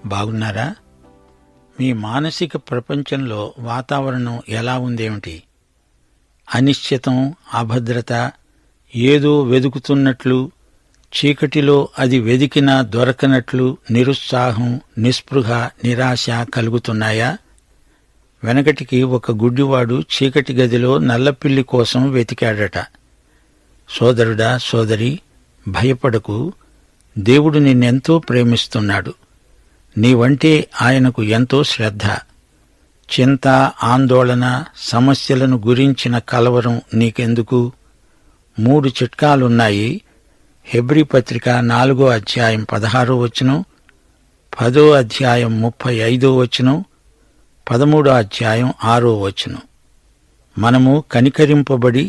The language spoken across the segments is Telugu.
బాగున్నారా? మీ మానసిక ప్రపంచంలో వాతావరణం ఎలా ఉందేమిటి? అనిశ్చితం, అభద్రత, ఏదో వెదుకుతున్నట్లు, చీకటిలో అది వెదికినా దొరకనట్లు నిరుత్సాహం, నిస్పృహ, నిరాశ కలుగుతున్నాయా? వెనకటికి ఒక గుడ్డివాడు చీకటి గదిలో నల్లపిల్లి కోసం వెతికాడట. సోదరుడా, సోదరి, భయపడకు. దేవుడు నిన్నెంతో ప్రేమిస్తున్నాడు. నీవంటే ఆయనకు ఎంతో శ్రద్ధ. చింత, ఆందోళన, సమస్యలను గురించిన కలవరం నీకెందుకు? 3 చిట్కాలున్నాయి. హెబ్రీ పత్రిక 4వ అధ్యాయం 16వ వచనం, 10వ అధ్యాయం 35వ వచనం, 13వ అధ్యాయం 6వ వచనం. మనము కనికరింపబడి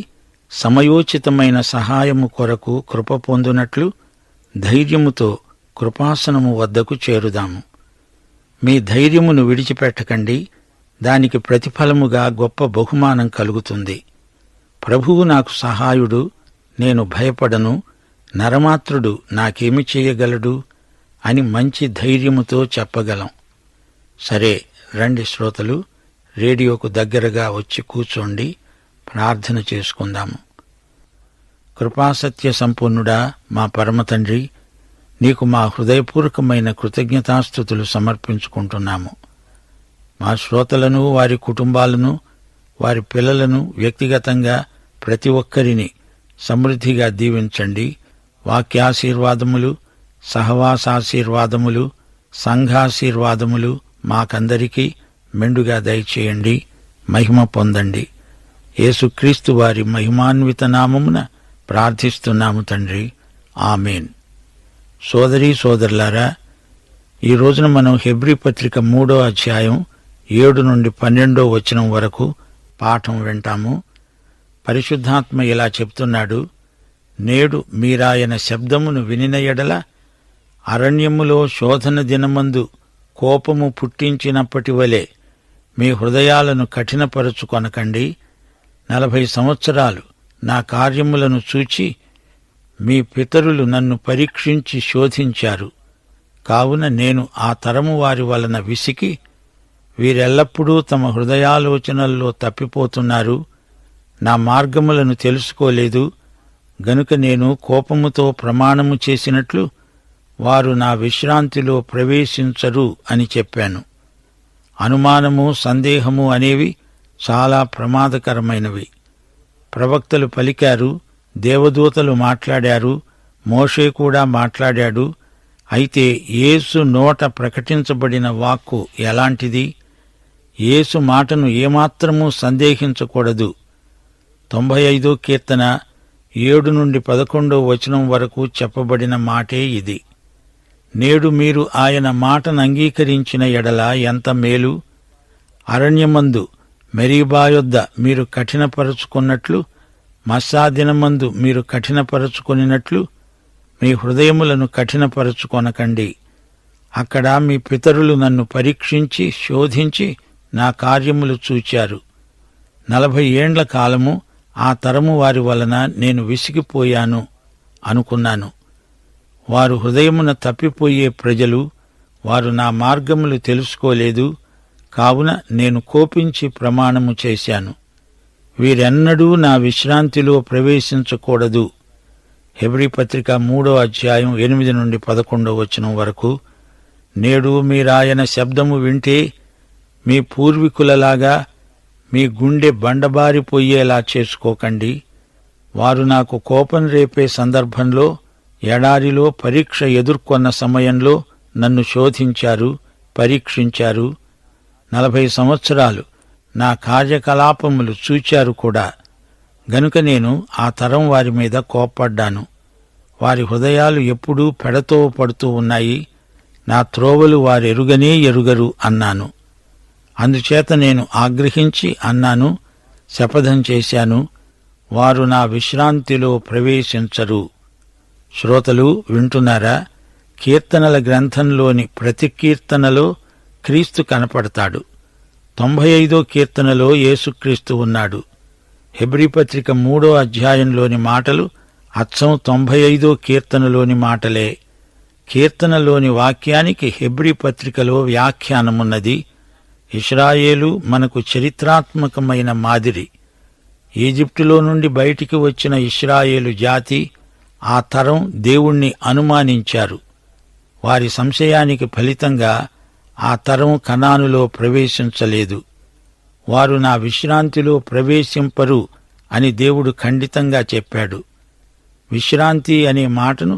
సమయోచితమైన సహాయము కొరకు కృప పొందునట్లు ధైర్యముతో కృపాసనము వద్దకు చేరుదాము. మీ ధైర్యమును విడిచిపెట్టకండి. దానికి ప్రతిఫలముగా గొప్ప బహుమానం కలుగుతుంది. ప్రభువు నాకు సహాయుడు, నేను భయపడను, నరమాత్రుడు నాకేమి చేయగలడు అని మంచి ధైర్యముతో చెప్పగలం. సరే, రండి శ్రోతలు, రేడియోకు దగ్గరగా వచ్చి కూర్చోండి. ప్రార్థన చేసుకుందాము. కృపాసత్య సంపూర్ణుడా, మా పరమతండ్రి, నీకు మా హృదయపూర్వకమైన కృతజ్ఞతాస్తుతులు సమర్పించుకుంటున్నాము. మా శ్రోతలను, వారి కుటుంబాలను, వారి పిల్లలను వ్యక్తిగతంగా ప్రతి ఒక్కరిని సమృద్ధిగా దీవించండి. వాక్యాశీర్వాదములు, సహవాసాశీర్వాదములు, సంఘాశీర్వాదములు మాకందరికీ మెండుగా దయచేయండి. మహిమ పొందండి. యేసుక్రీస్తు వారి మహిమాన్విత నామమున ప్రార్థిస్తున్నాము తండ్రి, ఆమేన్. సోదరీ సోదరులారా, ఈ రోజున మనం హెబ్రీ పత్రిక 3వ అధ్యాయం 7 నుండి 12వ వచనం వరకు పాఠం వింటాము. పరిశుద్ధాత్మ ఇలా చెప్తున్నాడు: నేడు మీరాయన శబ్దమును వినిన ఎడల అరణ్యములో శోధన దినమందు కోపము పుట్టించినప్పటి వలె మీ హృదయాలను కఠినపరచుకొనకండి. 40 సంవత్సరాలు నా కార్యములను చూచి మీ పితరులు నన్ను పరీక్షించి శోధించారు. కావున నేను ఆ తరము వారి వలన విసికి, వీరెల్లప్పుడూ తమ హృదయాలోచనల్లో తప్పిపోతున్నారు, నా మార్గములను తెలుసుకోలేదు గనుక నేను కోపముతో ప్రమాణము చేసినట్లు వారు నా విశ్రాంతిలో ప్రవేశించరు అని చెప్పాను. అనుమానము, సందేహము అనేవి చాలా ప్రమాదకరమైనవి. ప్రవక్తలు పలికారు, దేవదూతలు మాట్లాడారు, మోషే కూడా మాట్లాడాడు. అయితే యేసు నోట ప్రకటించబడిన వాక్కు ఎలాంటిది? యేసు మాటను ఏమాత్రమూ సందేహించకూడదు. 95వ కీర్తన 7 నుండి 11వ వచనం వరకు చెప్పబడిన మాటే ఇది. నేడు మీరు ఆయన మాటను అంగీకరించిన ఎడల ఎంత మేలు! అరణ్యమందు మెరీబా యొద్ద మీరు కఠినపరుచుకున్నట్లు, మస్సాదినమందు మీరు కఠినపరుచుకొనినట్లు మీ హృదయములను కఠినపరుచుకొనకండి. అక్కడ మీ పితరులు నన్ను పరీక్షించి శోధించి నా కార్యములు చూచారు. 40 ఏండ్ల కాలము ఆ తరము వారి వలన నేను విసిగిపోయాను అనుకున్నాను. వారు హృదయమున తప్పిపోయే ప్రజలు, వారు నా మార్గములు తెలుసుకోలేదు. కావున నేను కోపించి ప్రమాణము చేశాను, వీరెన్నడూ నా విశ్రాంతిలో ప్రవేశించకూడదు. హెబ్రీ పత్రిక 3వ అధ్యాయం 8 నుండి 11వ వచనం వరకు. నేడు మీరాయన శబ్దము వింటే మీ పూర్వీకులలాగా మీ గుండె బండబారిపోయేలా చేసుకోకండి. వారు నాకు కోపం రేపే సందర్భంలో, ఎడారిలో పరీక్ష ఎదుర్కొన్న సమయంలో నన్ను శోధించారు, పరీక్షించారు. 40 సంవత్సరాలు నా కార్యకలాపములు చూచారు కూడా. గనుక నేను ఆ తరం వారి మీద కోప్పడ్డాను. వారి హృదయాలు ఎప్పుడూ పెడతో పడుతూ ఉన్నాయి, నా త్రోవలు వారెరుగనే ఎరుగరు అన్నాను. అందుచేత నేను ఆగ్రహించి అన్నాను, శపథం చేశాను, వారు నా విశ్రాంతిలో ప్రవేశించరు. శ్రోతలు వింటున్నారా? కీర్తనల గ్రంథంలోని ప్రతి కీర్తనలో క్రీస్తు కనపడతాడు. 95వ కీర్తనలో యేసుక్రీస్తు ఉన్నాడు. హెబ్రీ పత్రిక 3వ అధ్యాయంలోని మాటలు అచ్చం 95వ కీర్తనలోని మాటలే. కీర్తనలోని వాక్యానికి హెబ్రీ పత్రికలో వ్యాఖ్యానమున్నది. ఇశ్రాయేలు మనకు చరిత్రాత్మకమైన మాదిరి. ఈజిప్టులో నుండి బయటికి వచ్చిన ఇశ్రాయేలు జాతి ఆ తరం దేవుణ్ణి అనుమానించారు. వారి సంశయానికి ఫలితంగా ఆ తరం కనానులో ప్రవేశించలేదు. వారు నా విశ్రాంతిలో ప్రవేశింపరు అని దేవుడు ఖండితంగా చెప్పాడు. విశ్రాంతి అనే మాటను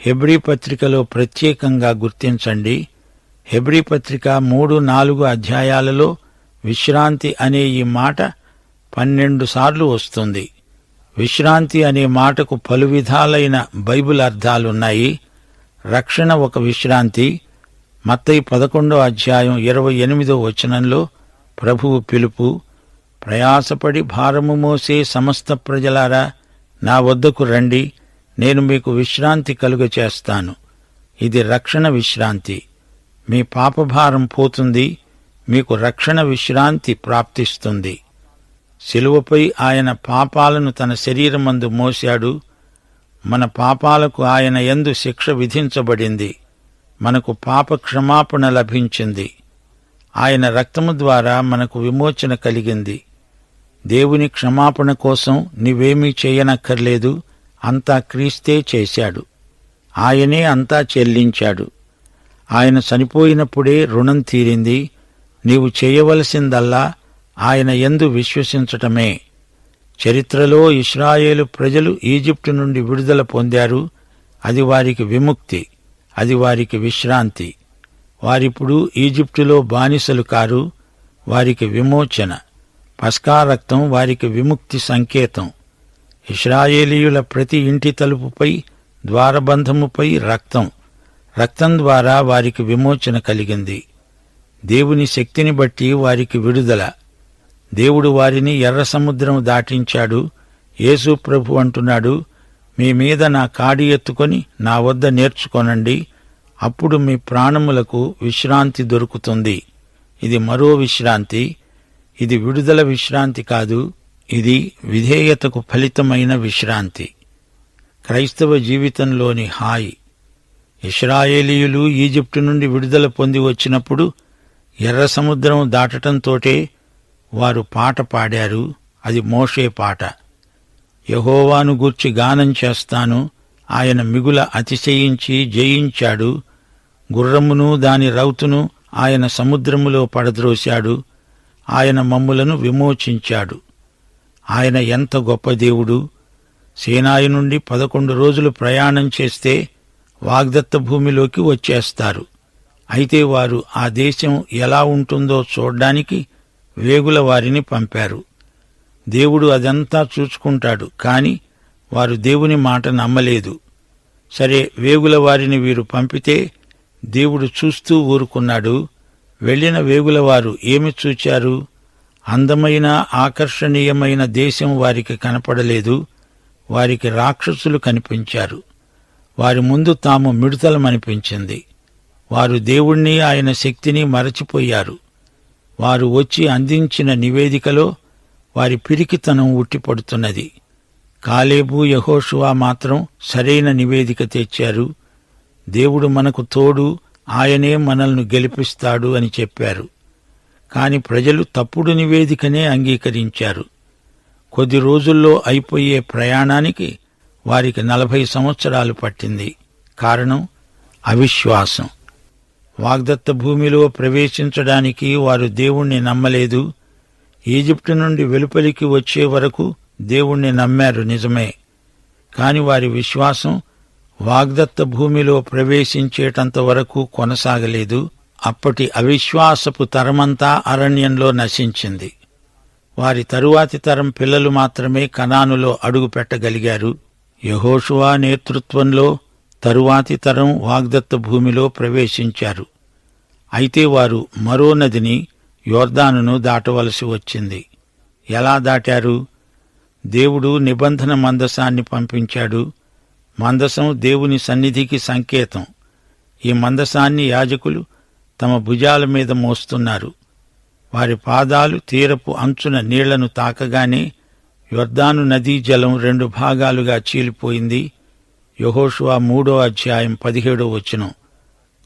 హెబ్రీ పత్రికలో ప్రత్యేకంగా గుర్తించండి. హెబ్రీ పత్రిక 3-4 అధ్యాయాలలో విశ్రాంతి అనే ఈ మాట 12 సార్లు వస్తుంది. విశ్రాంతి అనే మాటకు పలు విధాలైన బైబిల్ అర్థాలున్నాయి. రక్షణ ఒక విశ్రాంతి. మత్తయి 11వ అధ్యాయం 28వ వచనంలో ప్రభువు పిలుపు, ప్రయాసపడి భారము మోసే సమస్త ప్రజలారా నా వద్దకు రండి, నేను మీకు విశ్రాంతి కలుగచేస్తాను. ఇది రక్షణ విశ్రాంతి. మీ పాపభారం పోతుంది, మీకు రక్షణ విశ్రాంతి ప్రాప్తిస్తుంది. శిలువపై ఆయన పాపాలను తన శరీరమందు మోశాడు. మన పాపాలకు ఆయన యందు శిక్ష విధించబడింది. మనకు పాప క్షమాపణ లభించింది. ఆయన రక్తము ద్వారా మనకు విమోచన కలిగింది. దేవుని క్షమాపణ కోసం నీవేమీ చేయనక్కర్లేదు, అంతా క్రీస్తే చేశాడు. ఆయనే అంతా చెల్లించాడు. ఆయన చనిపోయినప్పుడే రుణం తీరింది. నీవు చేయవలసిందల్లా ఆయన యందు విశ్వసించటమే. చరిత్రలో ఇశ్రాయేలు ప్రజలు ఈజిప్టు నుండి విడుదల పొందారు. అది వారికి విముక్తి, అది వారికి విశ్రాంతి. వారిప్పుడు ఈజిప్టులో బానిసలు కారు, వారికి విమోచన. పస్కా రక్తం వారికి విముక్తి సంకేతం. ఇశ్రాయేలీయుల ప్రతి ఇంటి తలుపుపై, ద్వారబంధముపై రక్తం. రక్తం ద్వారా వారికి విమోచన కలిగింది. దేవుని శక్తిని బట్టి వారికి విడుదల. దేవుడు వారిని ఎర్ర సముద్రం దాటించాడు. యేసు ప్రభు అంటున్నాడు, మీ మీద నా కాడి ఎత్తుకొని నా వద్ద నేర్చుకొనండి, అప్పుడు మీ ప్రాణములకు విశ్రాంతి దొరుకుతుంది. ఇది మరో విశ్రాంతి. ఇది విడుదల విశ్రాంతి కాదు, ఇది విధేయతకు ఫలితమైన విశ్రాంతి. క్రైస్తవ జీవితంలోని హాయి. ఇశ్రాయేలీయులు ఈజిప్టు నుండి విడుదల పొంది వచ్చినప్పుడు ఎర్ర సముద్రం దాటటంతోటే వారు పాట పాడారు. అది మోషే పాట. యెహోవాను గూర్చి గానం చేస్తాను, ఆయన మిగుల అతిశయించి జయించాడు. గుర్రమును దాని రౌతును ఆయన సముద్రములో పడద్రోశాడు. ఆయన మమ్ములను విమోచించాడు. ఆయన ఎంత గొప్ప దేవుడు! సీనాయి నుండి 11 రోజులు ప్రయాణం చేస్తే వాగ్దత్త భూమిలోకి వచ్చేస్తారు. అయితే వారు ఆ దేశం ఎలా ఉంటుందో చూడ్డానికి వేగుల వారిని పంపారు. దేవుడు అదంతా చూచుకుంటాడు, కాని వారు దేవుని మాట నమ్మలేదు. సరే, వేగుల వారిని వీరు పంపితే దేవుడు చూస్తూ ఊరుకున్నాడు. వెళ్లిన వేగులవారు ఏమి చూచారు? అందమైన ఆకర్షణీయమైన దేశం వారికి కనపడలేదు. వారికి రాక్షసులు కనిపించారు. వారి ముందు తాము మిడతలమనిపించింది. వారు దేవుణ్ణి, ఆయన శక్తిని మరచిపోయారు. వారు వచ్చి అందించిన నివేదికలో వారి పిరికితనం ఉట్టిపడుతున్నది. కాలేబు, యెహోషువ మాత్రం సరైన నివేదిక తెచ్చారు. దేవుడు మనకు తోడు, ఆయనే మనల్ని గెలిపిస్తాడు అని చెప్పారు. కాని ప్రజలు తప్పుడు నివేదికనే అంగీకరించారు. కొద్ది రోజుల్లో అయిపోయే ప్రయాణానికి వారికి 40 సంవత్సరాలు పట్టింది. కారణం అవిశ్వాసం. వాగ్దత్త భూమిలో ప్రవేశించడానికి వారు దేవుణ్ణి నమ్మలేదు. ఈజిప్టు నుండి వెలుపలికి వచ్చే వరకు దేవుణ్ణి నమ్మారు, నిజమే. కాని వారి విశ్వాసం వాగ్దత్త భూమిలో ప్రవేశించేటంత వరకు కొనసాగలేదు. అప్పటి అవిశ్వాసపు తరమంతా అరణ్యంలో నశించింది. వారి తరువాతి తరం పిల్లలు మాత్రమే కనానులో అడుగు పెట్టగలిగారు. యెహోషువ నేతృత్వంలో తరువాతి తరం వాగ్దత్త భూమిలో ప్రవేశించారు. అయితే వారు మరో నదిని, యోర్దానును దాటవలసి వచ్చింది. ఎలా దాటారు? దేవుడు నిబంధన మందసాన్ని పంపించాడు. మందసం దేవుని సన్నిధికి సంకేతం. ఈ మందసాన్ని యాజకులు తమ భుజాల మీద మోస్తున్నారు. వారి పాదాలు తీరపు అంచున నీళ్లను తాకగానే యొర్దాను నదీ జలం 2 భాగాలుగా చీలిపోయింది. యెహోషువ 3:17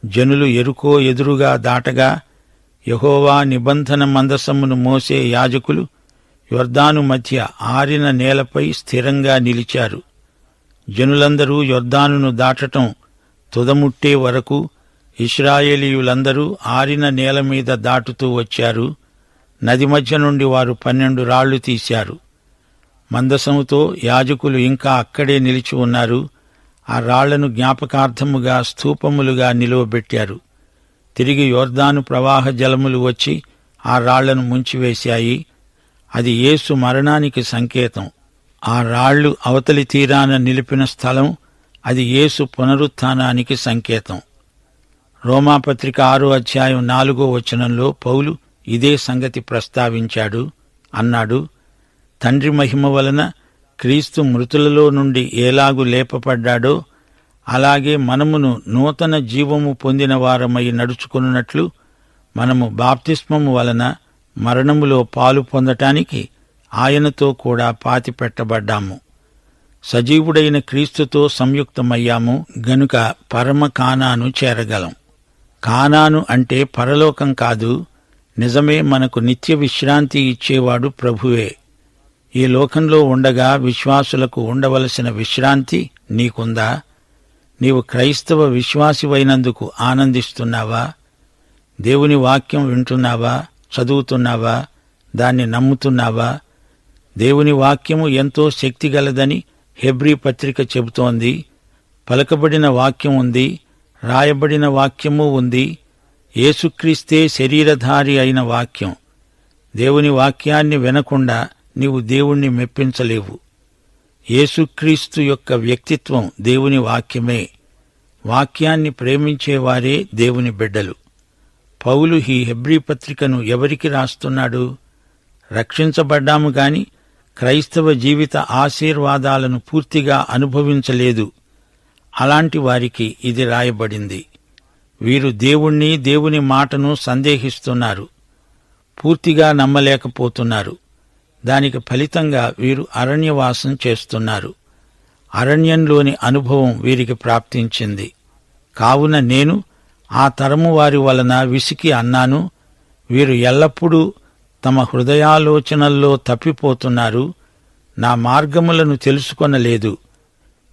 జనులు యెరికో ఎదురుగా దాటగా యెహోవా నిబంధన మందసమును మోసే యాజకులు యొర్దాను మధ్య ఆరిన నేలపై స్థిరంగా నిలిచారు. జనులందరూ యొర్దానును దాటటం తుదముట్టే వరకు ఇశ్రాయేలీయులందరూ ఆరిన నేల మీద దాటుతూ వచ్చారు. నది మధ్య నుండి వారు 12 రాళ్లు తీశారు. మందసముతో యాజకులు ఇంకా అక్కడే నిలిచి ఉన్నారు. ఆ రాళ్లను జ్ఞాపకార్థముగా స్తూపములుగా నిలువబెట్టారు. తిరిగి యొర్దాను ప్రవాహ జలములు వచ్చి ఆ రాళ్లను ముంచివేశాయి. అది యేసు మరణానికి సంకేతం. ఆ రాళ్లు అవతలి తీరాన నిలిపిన స్థలం, అది యేసు పునరుత్థానానికి సంకేతం. రోమాపత్రిక 6:4 పౌలు ఇదే సంగతి ప్రస్తావించాడు. అన్నాడు, తండ్రి మహిమ వలన క్రీస్తు మృతులలో నుండి ఎలాగు లేపబడ్డాడో అలాగే మనమును నూతన జీవము పొందిన వారమై నడుచుకున్నట్లు మనము బాప్తిస్మము వలన మరణములో పాలు పొందటానికి ఆయనతో కూడా పాతిపెట్టబడ్డాము. సజీవుడైన క్రీస్తుతో సంయుక్తమయ్యాము గనుక పరమ కానాను చేరగలం. కానాను అంటే పరలోకం కాదు, నిజమే, మనకు నిత్య విశ్రాంతి ఇచ్చేవాడు ప్రభువే. ఈ లోకంలో ఉండగా విశ్వాసులకు ఉండవలసిన విశ్రాంతి నీకుందా? నీవు క్రైస్తవ విశ్వాసివైనందుకు ఆనందిస్తున్నావా? దేవుని వాక్యం వింటున్నావా? చదువుతున్నావా? దాన్ని నమ్ముతున్నావా? దేవుని వాక్యము ఎంతో శక్తిగలదని హెబ్రీ పత్రిక చెబుతోంది. పలకబడిన వాక్యం ఉంది, రాయబడిన వాక్యము ఉంది. యేసుక్రీస్తే శరీరధారి అయిన వాక్యం. దేవుని వాక్యాన్ని వినకుండా నీవు దేవుణ్ణి మెప్పించలేవు. యేసుక్రీస్తు యొక్క వ్యక్తిత్వం దేవుని వాక్యమే. వాక్యాన్ని ప్రేమించేవారే దేవుని బిడ్డలు. పౌలు ఈ హెబ్రీ పత్రికను ఎవరికి రాస్తున్నాడు? రక్షించబడ్డాము గాని క్రైస్తవ జీవిత ఆశీర్వాదాలను పూర్తిగా అనుభవించలేదు. అలాంటి వారికి ఇది రాయబడింది. వీరు దేవుణ్ణి, దేవుని మాటను సందేహిస్తున్నారు, పూర్తిగా నమ్మలేకపోతున్నారు. దానికి ఫలితంగా వీరు అరణ్యవాసం చేస్తున్నారు. అరణ్యంలోని అనుభవం వీరికి ప్రాప్తించింది. కావున నేను ఆ తరము వారి వలన విసికి అన్నాను, వీరు ఎల్లప్పుడూ తమ హృదయాలోచనల్లో తప్పిపోతున్నారు, నా మార్గములను తెలుసుకొనలేదు.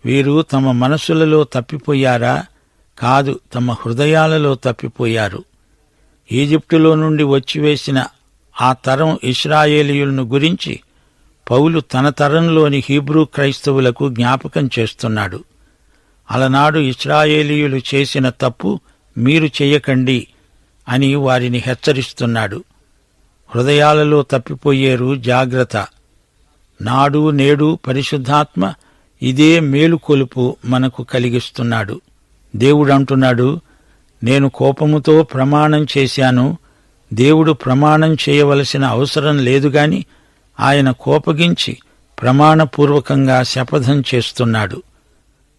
వీరు తమ మనసులలో తప్పిపోయారా? కాదు, తమ హృదయాలలో తప్పిపోయారు. ఈజిప్టులో నుండి వచ్చివేసిన ఆ తరం ఇశ్రాయేలీయులను గురించి పౌలు తన తరంలోని హీబ్రూ క్రైస్తవులకు జ్ఞాపకం చేస్తున్నాడు. అలనాడు ఇశ్రాయేలీయులు చేసిన తప్పు మీరు చెయ్యకండి అని వారిని హెచ్చరిస్తున్నాడు. హృదయాలలో తప్పిపోయేరు, జాగ్రత్త. నాడు నేడు పరిశుద్ధాత్మ ఇదే మేలుకొలుపు మనకు కలిగిస్తున్నాడు. దేవుడంటున్నాడు, నేను కోపముతో ప్రమాణం చేశాను. దేవుడు ప్రమాణం చేయవలసిన అవసరం లేదుగాని ఆయన కోపగించి ప్రమాణపూర్వకంగా శపథం చేస్తున్నాడు.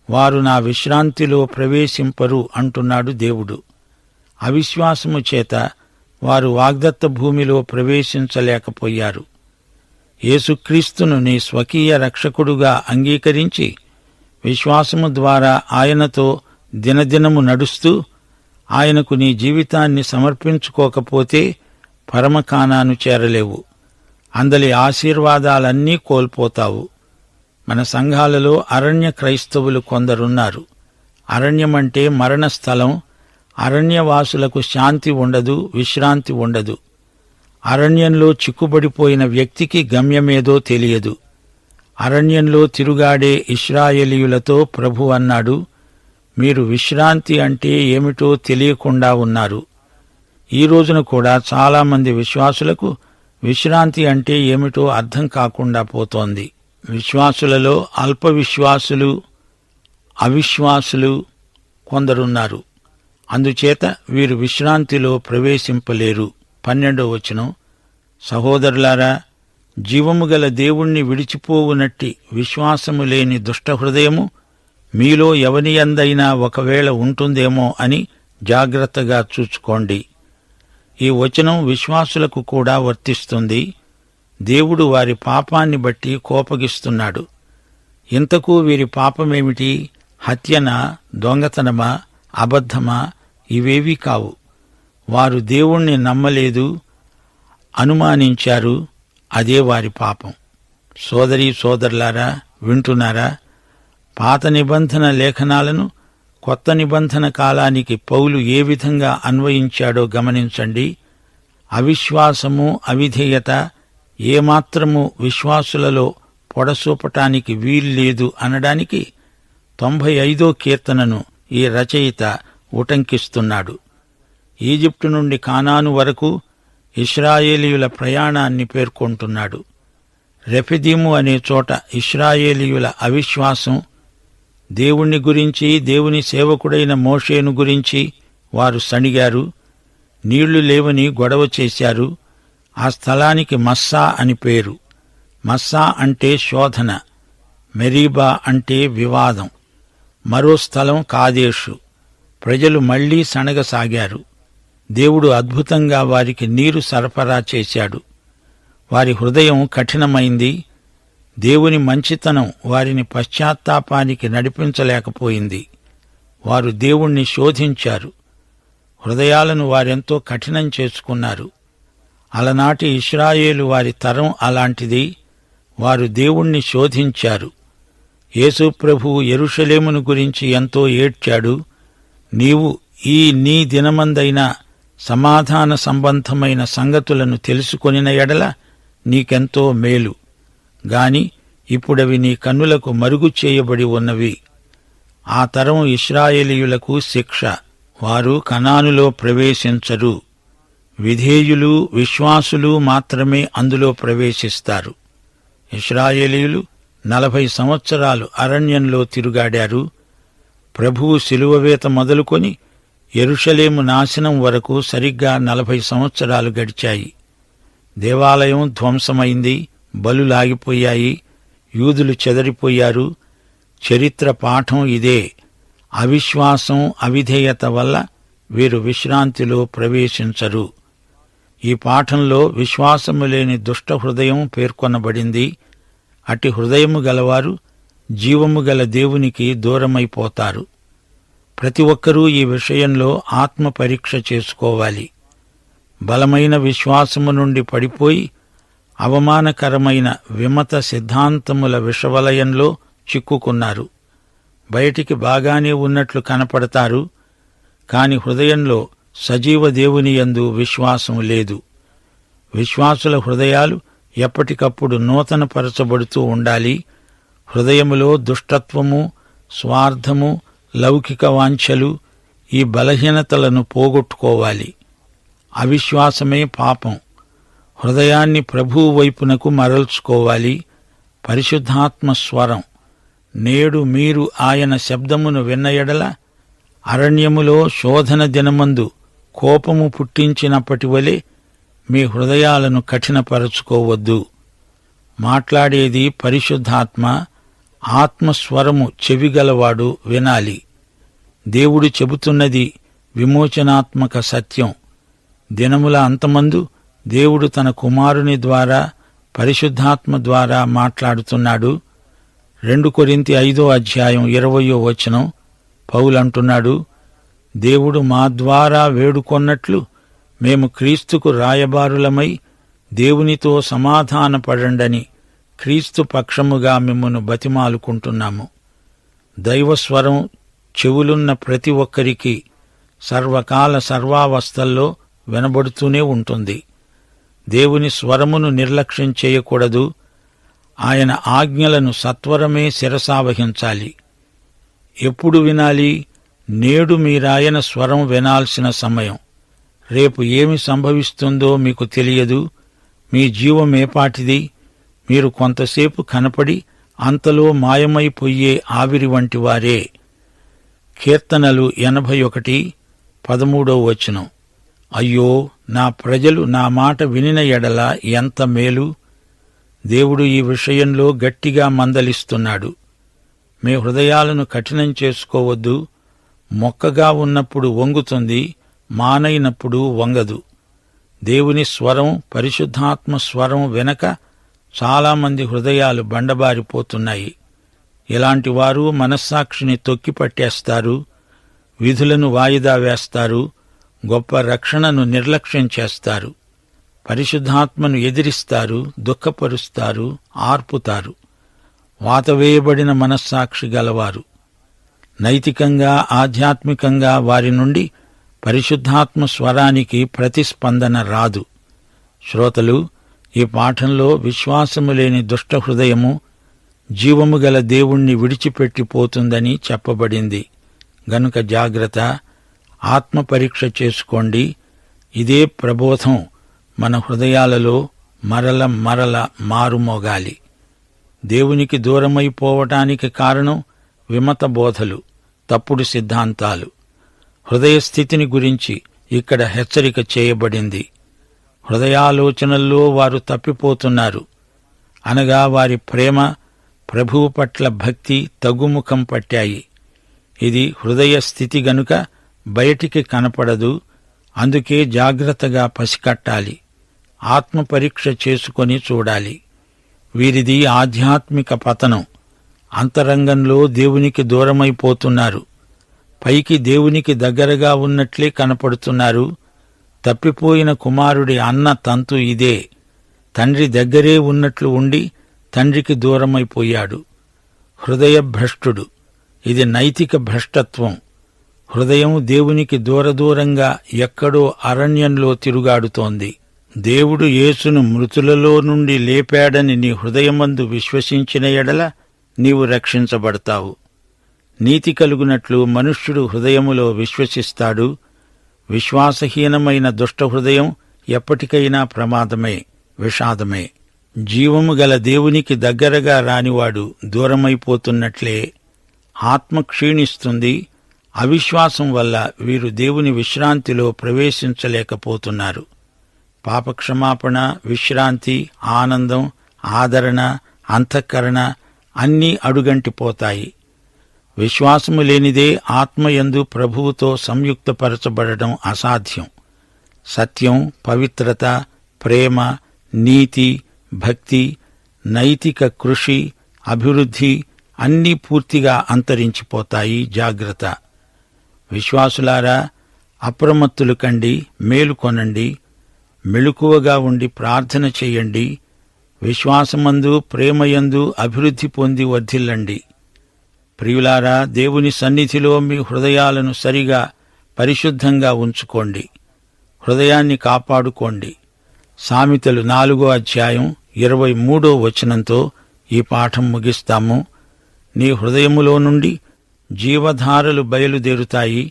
వారు నా విశ్రాంతిలో ప్రవేశింపరు అంటున్నాడు దేవుడు. అవిశ్వాసము చేత వారు వాగ్దత్త భూమిలో ప్రవేశించలేకపోయారు. యేసుక్రీస్తును నీ స్వకీయ రక్షకుడుగా అంగీకరించి విశ్వాసము ద్వారా ఆయనతో దినదినము నడుస్తూ ఆయనకు నీ జీవితాన్ని సమర్పించుకోకపోతే పరమకానాను చేరలేవు. అందలి ఆశీర్వాదాలన్నీ కోల్పోతావు. మన సంఘాలలో అరణ్య క్రైస్తవులు కొందరున్నారు. అరణ్యమంటే మరణ స్థలం. అరణ్యవాసులకు శాంతి ఉండదు, విశ్రాంతి ఉండదు. అరణ్యంలో చిక్కుబడిపోయిన వ్యక్తికి గమ్యమేదో తెలియదు. అరణ్యంలో తిరుగాడే ఇశ్రాయేలీయులతో ప్రభు అన్నాడు, మీరు విశ్రాంతి అంటే ఏమిటో తెలియకుండా ఉన్నారు. ఈ రోజున కూడా చాలామంది విశ్వాసులకు విశ్రాంతి అంటే ఏమిటో అర్థం కాకుండా పోతోంది. విశ్వాసులలో అల్ప విశ్వాసులు, అవిశ్వాసులు కొందరున్నారు. అందుచేత వీరు విశ్రాంతిలో ప్రవేశింపలేరు. 12 సహోదరులారా, జీవము గల దేవుణ్ణి విడిచిపోవునట్టి విశ్వాసము లేని దుష్టహృదయము మీలో ఎవనియందైనా ఒకవేళ ఉంటుందేమో అని జాగ్రత్తగా చూచుకోండి. ఈ వచనం విశ్వాసులకు కూడా వర్తిస్తుంది. దేవుడు వారి పాపాన్ని బట్టి కోపగిస్తున్నాడు. ఇంతకు వీరి పాపమేమిటి? హత్యనా, దొంగతనమా, అబద్ధమా? ఇవేవీ కావు. వారు దేవుణ్ణి నమ్మలేదు, అనుమానించారు. అదే వారి పాపం. సోదరీ సోదరులారా, వింటున్నారా? పాత నిబంధన లేఖనాలను కొత్త నిబంధన కాలానికి పౌలు ఏ విధంగా అన్వయించాడో గమనించండి. అవిశ్వాసము, అవిధేయత ఏమాత్రము విశ్వాసులలో పొడసూపటానికి వీల్లేదు అనడానికి 95వ కీర్తనను ఈ రచయిత ఉటంకిస్తున్నాడు. ఈజిప్టు నుండి కానాను వరకు ఇశ్రాయేలీయుల ప్రయాణాన్ని పేర్కొంటున్నాడు. రెఫిదీము అనే చోట ఇశ్రాయేలీయుల అవిశ్వాసం, దేవుణ్ణి గురించి, దేవుని సేవకుడైన మోషేను గురించి వారు సణిగారు. నీళ్లు లేవని గొడవ చేశారు. ఆ స్థలానికి మస్సా అని పేరు. మస్సా అంటే శోధన, మెరీబా అంటే వివాదం. మరో స్థలం కాదేషు. ప్రజలు మళ్లీ సణగసాగారు. దేవుడు అద్భుతంగా వారికి నీరు సరఫరా చేశాడు. వారి హృదయం కఠినమైంది. దేవుని మంచితనం వారిని పశ్చాత్తాపానికి నడిపించలేకపోయింది. వారు దేవుణ్ణి శోధించారు. హృదయాలను వారెంతో కఠినం చేసుకున్నారు. అలనాటి ఇశ్రాయేలు వారి తరం అలాంటిది. వారు దేవుణ్ణి శోధించారు. యేసు ప్రభువు యెరూషలేమును గురించి ఎంతో ఏడ్చాడు. నీవు నీ దినమందైనా సమాధాన సంబంధమైన సంగతులను తెలుసుకొనిన ఎడల నీకెంతో మేలు. గాని ఇప్పుడవి నీ కన్నులకు మరుగు చేయబడి ఉన్నవి. ఆ తరం ఇశ్రాయేలీయులకు శిక్ష. వారు కనానులో ప్రవేశించరు. విధేయులు, విశ్వాసులు మాత్రమే అందులో ప్రవేశిస్తారు. ఇశ్రాయేలీయులు 40 సంవత్సరాలు అరణ్యంలో తిరుగాడారు. ప్రభువు శిలువవేత మొదలుకొని యెరూషలేము నాశనం వరకు సరిగ్గా 40 సంవత్సరాలు గడిచాయి. దేవాలయం ధ్వంసమైంది, బలులాగిపోయాయి, యూదులు చెదరిపోయారు. చరిత్ర పాఠం ఇదే. అవిశ్వాసం, అవిధేయత వల్ల వీరు విశ్రాంతిలో ప్రవేశించరు. ఈ పాఠంలో విశ్వాసము లేని దుష్ట హృదయం పేర్కొనబడింది. అట్టి హృదయము గలవారు జీవము గల దేవునికి దూరమైపోతారు. ప్రతి ఒక్కరూ ఈ విషయంలో ఆత్మ పరీక్ష చేసుకోవాలి. బలమైన విశ్వాసము నుండి పడిపోయి అవమానకరమైన విమత సిద్ధాంతముల విషవలయంలో చిక్కుకున్నారు. బయటికి బాగానే ఉన్నట్లు కనపడతారు, కాని హృదయంలో సజీవ దేవునియందు విశ్వాసం లేదు. విశ్వాసుల హృదయాలు ఎప్పటికప్పుడు నూతనపరచబడుతూ ఉండాలి. హృదయములో దుష్టత్వము, స్వార్థము, లౌకిక వాంఛలు, ఈ బలహీనతలను పోగొట్టుకోవాలి. అవిశ్వాసమే పాపం. హృదయాన్ని ప్రభువు వైపునకు మరల్చుకోవాలి. పరిశుద్ధాత్మ స్వరం, నేడు మీరు ఆయన శబ్దమును విన్న ఎడల అరణ్యములో శోధన దినమందు కోపము పుట్టించినప్పటి వలె మీ హృదయాలను కఠినపరచుకోవద్దు. మాట్లాడేది పరిశుద్ధాత్మ. ఆత్మస్వరము చెవిగలవాడు వినాలి. దేవుడు చెబుతున్నది విమోచనాత్మక సత్యం. దినముల అంతమందు దేవుడు తన కుమారుని ద్వారా, పరిశుద్ధాత్మ ద్వారా మాట్లాడుతున్నాడు. 2 కొరింథీ 5వ అధ్యాయం 20వ వచనం పౌలంటున్నాడు, దేవుడు మా ద్వారా వేడుకొన్నట్లు మేము క్రీస్తుకు రాయబారులమై దేవునితో సమాధానపడండని క్రీస్తు పక్షముగా మిమ్మును బతిమాలుకుంటున్నాము. దైవస్వరం చెవులున్న ప్రతి ఒక్కరికి సర్వకాల సర్వావస్థల్లో వినబడుతూనే ఉంటుంది. దేవుని స్వరమును నిర్లక్ష్యం చేయకూడదు. ఆయన ఆజ్ఞలను సత్వరమే శిరసావహించాలి. ఎప్పుడు వినాలి? నేడు మీరాయన స్వరం వినాల్సిన సమయం. రేపు ఏమి సంభవిస్తుందో మీకు తెలియదు. మీ జీవమేపాటిది? మీరు కొంతసేపు కనపడి అంతలో మాయమైపోయే ఆవిరి వంటివారే. కీర్తనలు 81:13 వచనం. అయ్యో, నా ప్రజలు నా మాట వినిన ఎడల ఎంత మేలు. దేవుడు ఈ విషయంలో గట్టిగా మందలిస్తున్నాడు. మీ హృదయాలను కఠినం చేసుకోవద్దు. మొక్కగా ఉన్నప్పుడు వంగుతుంది, మానైనప్పుడు వంగదు. దేవుని స్వరం, పరిశుద్ధాత్మ స్వరం వెనక చాలామంది హృదయాలు బండబారిపోతున్నాయి. ఇలాంటి వారు మనస్సాక్షిని తొక్కిపట్టేస్తారు, విధులను వాయిదా వేస్తారు, గొప్ప రక్షణను నిర్లక్ష్యం చేస్తారు, పరిశుద్ధాత్మను ఎదిరిస్తారు, దుఃఖపరుస్తారు, ఆర్పుతారు. వాతవేయబడిన మనస్సాక్షి గలవారు. నైతికంగా, ఆధ్యాత్మికంగా వారి నుండి పరిశుద్ధాత్మ స్వరానికి ప్రతిస్పందన రాదు. శ్రోతలు, ఈ పాఠంలో విశ్వాసము లేని దుష్ట హృదయము జీవము గల దేవుణ్ణి విడిచిపెట్టిపోతుందని చెప్పబడింది. గనుక జాగ్రత్త, ఆత్మపరీక్ష చేసుకోండి. ఇదే ప్రబోధం మన హృదయాలలో మరల మారుమోగాలి. దేవునికి దూరమైపోవటానికి కారణం విమత బోధలు, తప్పుడు సిద్ధాంతాలు. హృదయ స్థితిని గురించి ఇక్కడ హెచ్చరిక చేయబడింది. హృదయాలోచనల్లో వారు తప్పిపోతున్నారు. అనగా వారి ప్రేమ, ప్రభువు పట్ల భక్తి తగ్గుముఖం పట్టాయి. ఇది హృదయ స్థితి గనుక బయటికి కనపడదు. అందుకే జాగ్రత్తగా పసికట్టాలి. ఆత్మపరీక్ష చేసుకొని చూడాలి. వీరిది ఆధ్యాత్మిక పతనం. అంతరంగంలో దేవునికి దూరమైపోతున్నారు. పైకి దేవునికి దగ్గరగా ఉన్నట్లే కనపడుతున్నారు. తప్పిపోయిన కుమారుడి అన్న తంతు ఇదే. తండ్రి దగ్గరే ఉన్నట్లు ఉండి తండ్రికి దూరమైపోయాడు. హృదయ భ్రష్టుడు. ఇది నైతిక భ్రష్టత్వం. హృదయం దేవునికి దూరంగా ఎక్కడో అరణ్యంలో తిరుగాడుతోంది. దేవుడు యేసును మృతులలో నుండి లేపాడని నీ హృదయమందు విశ్వసించిన ఎడల నీవు రక్షించబడతావు. నీతి కలుగునట్లు మనుష్యుడు హృదయములో విశ్వసిస్తాడు. విశ్వాసహీనమైన దుష్ట హృదయం ఎప్పటికైనా ప్రమాదమే, విషాదమే. జీవము గల దేవునికి దగ్గరగా రానివాడు దూరమైపోతున్నట్లే. ఆత్మ క్షీణిస్తుంది. అవిశ్వాసం వల్ల వీరు దేవుని విశ్రాంతిలో ప్రవేశించలేకపోతున్నారు. పాపక్షమాపణ, విశ్రాంతి, ఆనందం, ఆదరణ, అంతఃకరణ అన్నీ అడుగంటిపోతాయి. విశ్వాసము లేనిదే ఆత్మయందు ప్రభువుతో సంయుక్తపరచబడడం అసాధ్యం. సత్యం, పవిత్రత, ప్రేమ, నీతి, భక్తి, నైతిక కృషి, అభివృద్ధి అన్నీ పూర్తిగా అంతరించిపోతాయి. జాగ్రత్త. విశ్వాసులారా, అప్రమత్తులు కండి, మేలుకొనండి. మెళుకువగా ఉండి ప్రార్థన చెయ్యండి. విశ్వాసమందు, ప్రేమయందు అభివృద్ధి పొంది వర్ధిల్లండి. ప్రియులారా, దేవుని సన్నిధిలో మీ హృదయాలను సరిగా పరిశుద్ధంగా ఉంచుకోండి. హృదయాన్ని కాపాడుకోండి. సామెతలు 4వ అధ్యాయం 23వ వచనంతో ఈ పాఠం ముగిస్తాము. నీ హృదయములో నుండి జీవధారలు బయలుదేరుతాయి.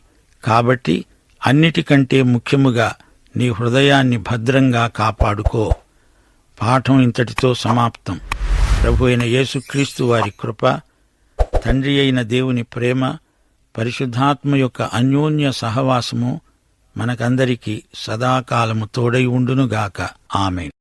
కాబట్టి అన్నిటికంటే ముఖ్యముగా నీ హృదయాన్ని భద్రంగా కాపాడుకో. పాఠం ఇంతటితో సమాప్తం. ప్రభు అయిన యేసుక్రీస్తు వారి కృప, తండ్రి అయిన దేవుని ప్రేమ, పరిశుద్ధాత్మ యొక్క అన్యోన్య సహవాసము మనకందరికీ సదాకాలము తోడై ఉండునుగాక. ఆమేన్.